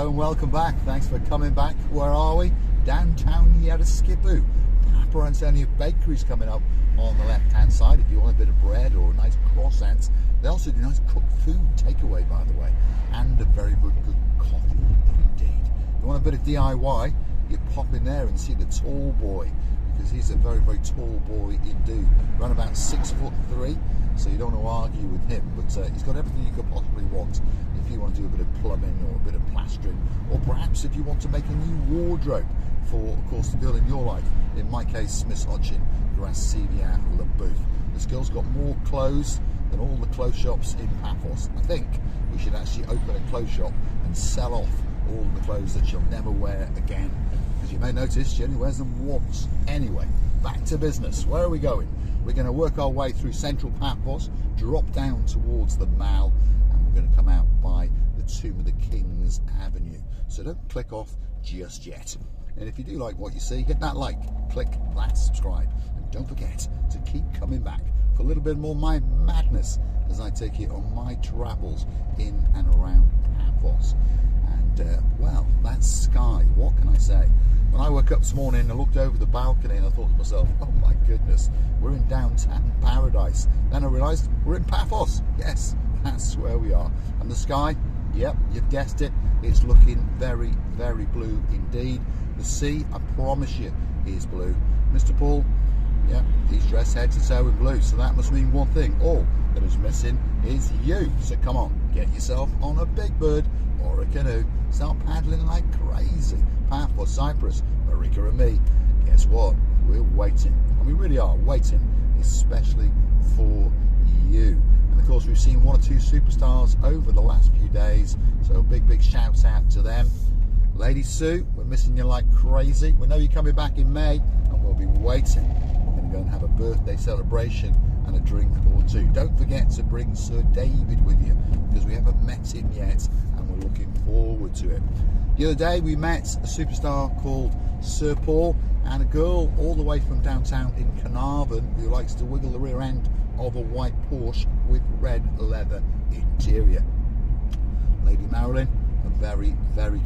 Hello and welcome back. Thanks for coming back. Where are we? Downtown Yeroskipou. Paphos bakeries coming up on the left hand side if you want a bit of bread or a nice croissant. They also do nice cooked food takeaway, by the way, and a very good coffee indeed. If you want a bit of DIY, you pop in there and see the tall boy, because he's a very tall boy indeed, around about 6'3", so you don't want to argue with him, but he's got everything you could possibly want if you want to do a bit of plumbing or a bit of plastering, or perhaps if you want to make a new wardrobe for, of course, the girl in your life. In my case, Miss Hodgin, Gracilia LaBouffe. This girl's got more clothes than all the clothes shops in Paphos. I think we should actually open a clothes shop and sell off all the clothes that she'll never wear again, because you may notice she only wears them once. Anyway, back to business. Where are we going? We're going to work our way through central Paphos, drop down towards the Mall, and we're going to come out by the Tomb of the Kings Avenue. So don't click off just yet. And if you do like what you see, hit that like, click that subscribe, and don't forget to keep coming back for a little bit more my madness as I take you on my travels in and around Paphos. And well, that sky, what can I say? When I woke up this morning, I looked over the balcony and I thought to myself, oh my goodness, we're in downtown paradise. Then I realised we're in Paphos. Yes, that's where we are. And the sky, yep, you've guessed it, it's looking very blue indeed. The sea, I promise you, is blue. Mr. Paul, yeah, he's dressed head to toe in blue, so that must mean one thing. All that is missing is you. So come on, get yourself on a big bird or a canoe. Start paddling like crazy. Paphos Cyprus, Marika and me. Guess what? We're waiting. And we really are waiting, especially for you. And of course, we've seen one or two superstars over the last few days, so a big shout out to them. Lady Sue, we're missing you like crazy. We know you're coming back in May, and we'll be waiting. We're going to go and have a birthday celebration and a drink or two. Don't forget to bring Sir David with you, because we haven't met him yet, and we're looking forward to it. The other day we met a superstar called Sir Paul, and a girl all the way from downtown in Carnarvon who likes to wiggle the rear end of a white Porsche with red leather interior. Lady Marilyn, a very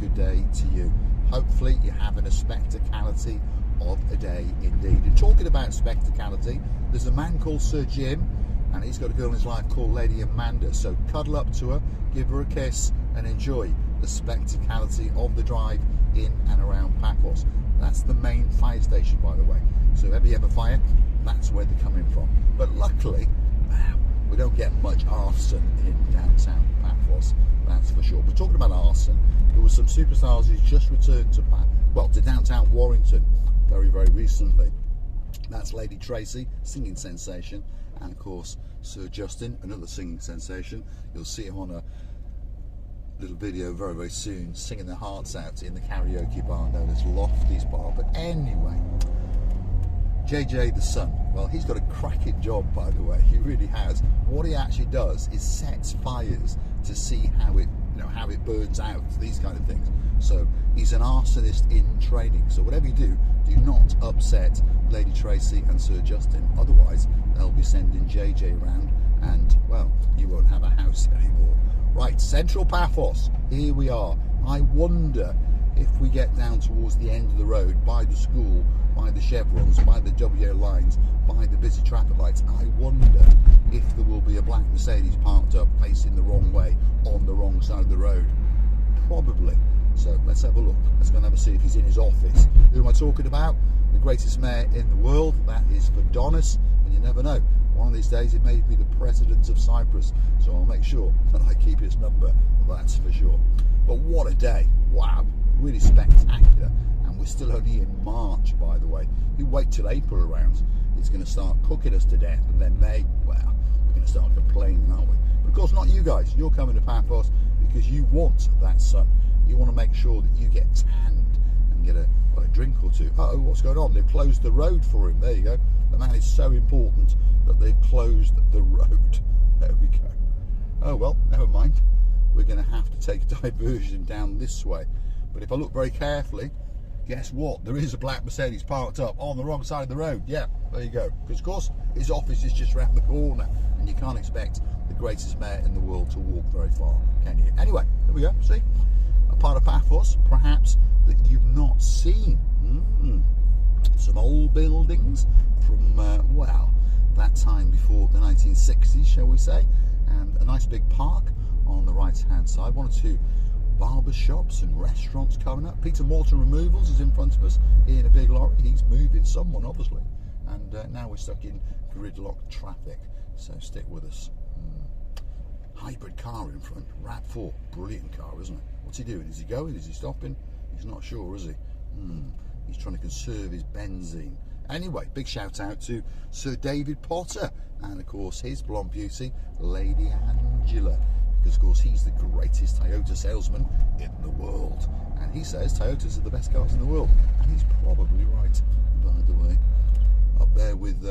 good day to you. Hopefully you're having a spectacality of a day indeed. And talking about spectacality, there's a man called Sir Jim, and he's got a girl in his life called Lady Amanda. So cuddle up to her, give her a kiss, and enjoy the spectacality of the drive in and around Paphos. That's the main fire station, by the way. So if ever you have a fire, that's where they're coming from. But luckily, we don't get much arson in downtown Paphos, that's for sure. But talking about arson, there were some superstars who just returned to downtown Warrington very recently. That's Lady Tracy, singing sensation, and of course Sir Justin, another singing sensation. You'll see him on a little video very soon, singing their hearts out in the karaoke bar known as Lofty's Bar. But anyway, JJ the Sun, well, he's got a cracking job, by the way. He really has. What he actually does is sets fires to see how it burns out, these kind of things. So he's an arsonist in training. So whatever you do not upset Lady Tracy and Sir Justin, otherwise they'll be sending JJ around, and well, you won't have a house anymore. Right, central Paphos, here we are. I wonder if we get down towards the end of the road, by the school, by the chevrons, by the WA lines, by the busy traffic lights, I wonder if there will be a black Mercedes parked up facing the wrong way on the wrong side of the road. Probably. So let's have a look. Let's go and have a see if he's in his office. Who am I talking about? The greatest mayor in the world. That is Adonis, and you never know. One of these days it may be the president of Cyprus, so I'll make sure that I keep his number, that's for sure. But what a day. Wow, really spectacular. And we're still only in March, by the way. You wait till April around, it's going to start cooking us to death, and then May, well, we're going to start complaining, aren't we? But of course not you guys. You're coming to Paphos because you want that sun. You want to make sure that you get tanned and get a drink or two. Uh-oh, what's going on? They've closed the road for him. There you go. The man is so important that they've closed the road. There we go. Oh well, never mind. We're going to have to take a diversion down this way. But if I look very carefully, guess what? There is a black Mercedes parked up on the wrong side of the road. Yeah, there you go. Because of course his office is just around the corner, and you can't expect the greatest mayor in the world to walk very far, can you? Anyway, there we go. See? a part of Paphos, perhaps, that you've not seen. Some old buildings from, well, that time before the 1960s, shall we say, and a nice big park on the right-hand side. One or two barber shops and restaurants coming up. Peter Morton Removals is in front of us in a big lorry. He's moving someone, obviously. And now we're stuck in gridlock traffic, so stick with us. Hybrid car in front, RAV4, brilliant car, isn't it? What's he doing? Is he going? Is he stopping? He's not sure, is he? He's trying to conserve his benzene. Anyway, big shout out to Sir David Potter and of course his blonde beauty, Lady Angela, because of course he's the greatest Toyota salesman in the world, and he says Toyotas are the best cars in the world, and he's probably right, by the way. Up there with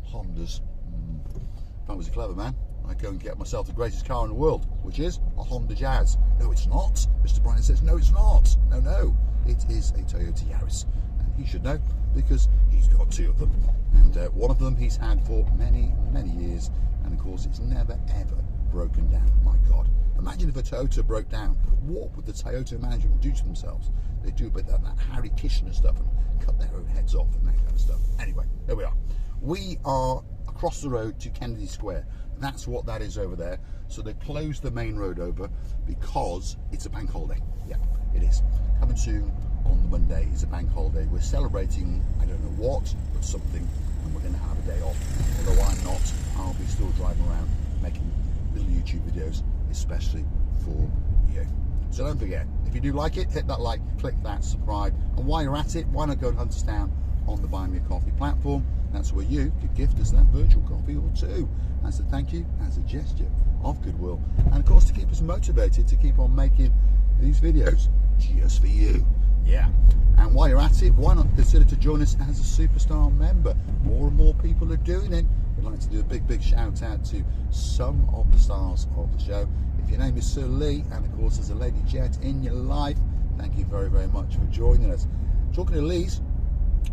Hondas. If I was a clever man, I'd go and get myself the greatest car in the world, which is a Honda Jazz. No, it's not. Mr. Bryan says, no, it's not. No, it is a Toyota Yaris. And he should know, because he's got two of them. And one of them he's had for many, many years. And of course, it's never, ever broken down. My God. Imagine if a Toyota broke down. What would the Toyota management do to themselves? They'd do a bit of that Harry Kishner stuff and cut their own heads off and that kind of stuff. Anyway, there we are. We are across the road to Kennedy Square. That's what that is over there. So they closed the main road over because it's a bank holiday. Yeah, it is. Coming soon on the Monday is a bank holiday. We're celebrating, I don't know what, but something, and we're going to have a day off. Although I'm not, I'll be still driving around making little YouTube videos, especially for you. So don't forget, if you do like it, hit that like, click that, subscribe, and while you're at it, why not go to Hunterstown on the Buy Me a Coffee platform? That's where you could gift us that virtual coffee or two as a thank you, as a gesture of goodwill, and of course to keep us motivated to keep on making these videos just for you. Yeah, and while you're at it, why not consider to join us as a superstar member? More and more people are doing it. We'd like to do a big shout out to some of the stars of the show. If your name is Sir Lee, and of course there's a Lady Jet in your life, thank you very, very much for joining us. Talking to Lee's,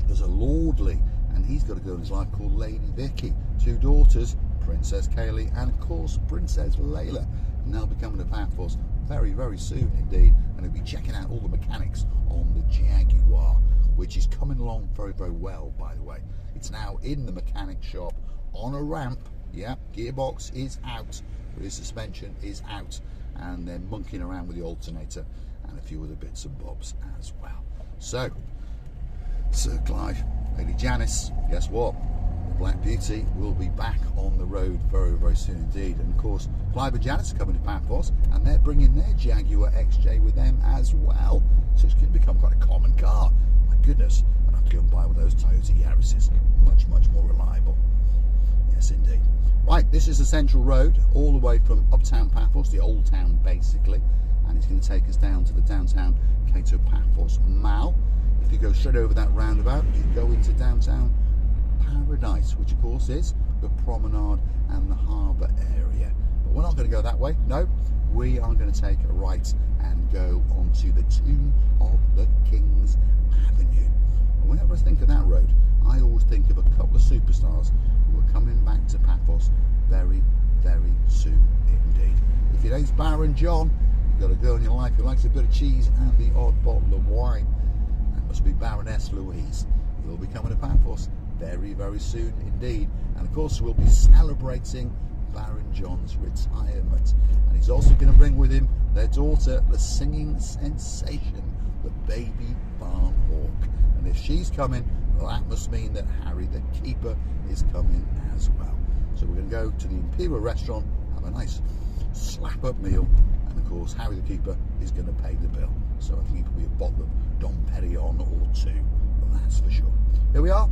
there's a Lord Lee, and he's got a girl in his life called Lady Vicky. Two daughters, Princess Kaylee and of course Princess Layla. And they'll be coming to Paphos very, very soon indeed, and they'll be checking out all the mechanics on the Jaguar, which is coming along very, very well, by the way. It's now in the mechanic shop on a ramp. Yeah, gearbox is out, but his suspension is out, and they're monkeying around with the alternator and a few other bits and bobs as well. So, Sir Clive, Lady Janice, guess what? The Black Beauty will be back on the road very, very soon indeed. And of course, Clive and Janice are coming to Paphos, and they're bringing their Jaguar XJ with them as well. So it's going to become quite a common car. My goodness, I'd have to go and buy one of those Toyota Yarises. Much, much more reliable. Yes, indeed. Right, this is the central road, all the way from uptown Paphos, the old town basically, and it's going to take us down to the downtown Cato Paphos Mall. If you go straight over that roundabout, you go into downtown Paradise, which of course is the promenade and the harbour area. But we're not going to go that way, no. We are going to take a right and go onto the tomb of the King's Avenue. And whenever I think of that road, I always think of a couple of superstars who are coming back to Paphos very, very soon indeed. If your name's Baron John, you've got a girl in your life who likes a bit of cheese and the odd bottle of wine, that must be Baroness Louise. You'll be coming to Paphos very, very soon indeed. And of course we'll be celebrating Baron John's retirement, and he's also going to bring with him their daughter, the singing sensation, the baby barn hawk. And if she's coming, well, that must mean that Harry the Keeper is coming as well. So we're going to go to the Imperial restaurant, have a nice slap up meal, and of course Harry the Keeper is going to pay the bill. So I think it'll be a bottle of Dom Perignon or two, that's for sure. Here we are.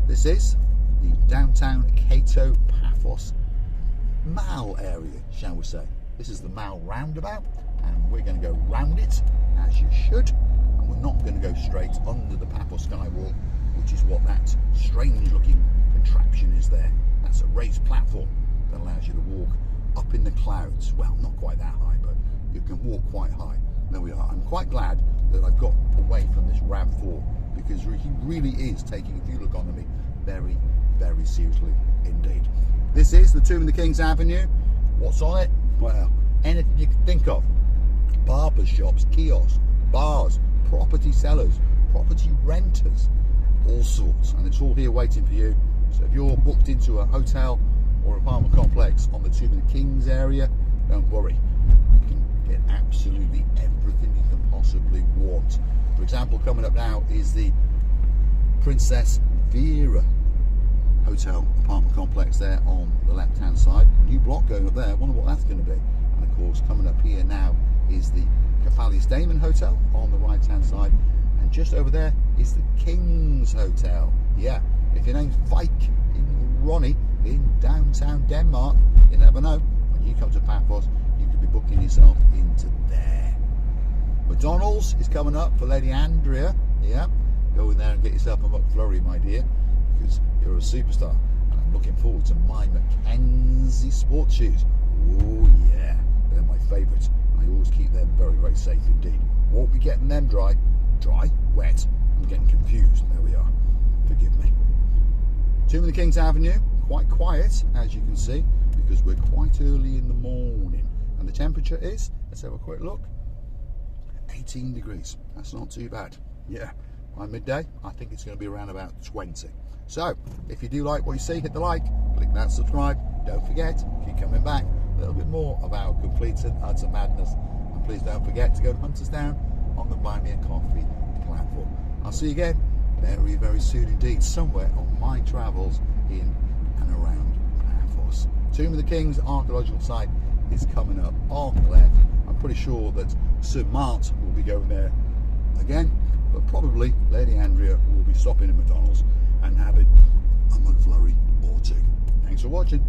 This is the downtown Cato Paphos Mall area, shall we say. This is the Mall roundabout, and we're going to go round it, as you should, and we're not going to go straight under the Paphos Skywalk, which is what that strange looking contraption is there. That's a raised platform that allows you to walk up in the clouds. Well, not quite that high, but you can walk quite high. There we are. I'm quite glad that I've got away from this RAV4, because he really is taking fuel economy very, very seriously indeed. This is the Tomb of the King's Avenue. What's on it? Well, anything you can think of. barber shops, kiosks, bars, property sellers, property renters, all sorts, and it's all here waiting for you. So if you're booked into a hotel or apartment complex on the Tomb of the Kings area, don't worry, you can get absolutely everything you can possibly want. For example, coming up now is the Princess Vera hotel apartment complex there on the left hand side. New block going up there, I wonder what that's going to be. And of course, coming up here now is the Cephalius Damon hotel on the right hand side, and just over there is the King's Hotel. Yeah, if your name's Vike in Ronnie in downtown Denmark, you never know, when you come to Paphos you could be booking yourself into there. McDonald's is coming up for Lady Andrea. Yeah, go in there and get yourself a McFlurry, my dear, because you're a superstar. And I'm looking forward to my Mackenzie sports shoes. Oh yeah, they're my favourites. I always keep them very, very safe indeed. Won't be getting them dry, wet. I'm getting confused. There we are. Forgive me. Tomb of the Kings Avenue, quite quiet as you can see, because we're quite early in the morning. And the temperature is, let's have a quick look, 18 degrees. That's not too bad. Yeah, by midday, I think it's going to be around about 20. So, if you do like what you see, hit the like, click that subscribe. Don't forget, keep coming back. A little bit more of our complete and utter madness. And please don't forget to go and hunt us down on the Buy Me a Coffee platform. I'll see you again very, very soon indeed, somewhere on my travels in and around Paphos. Tomb of the Kings archaeological site is coming up on the left. I'm pretty sure that Sir Mart will be going there again, but probably Lady Andrea will be stopping at McDonald's and having a McFlurry or two. Thanks for watching.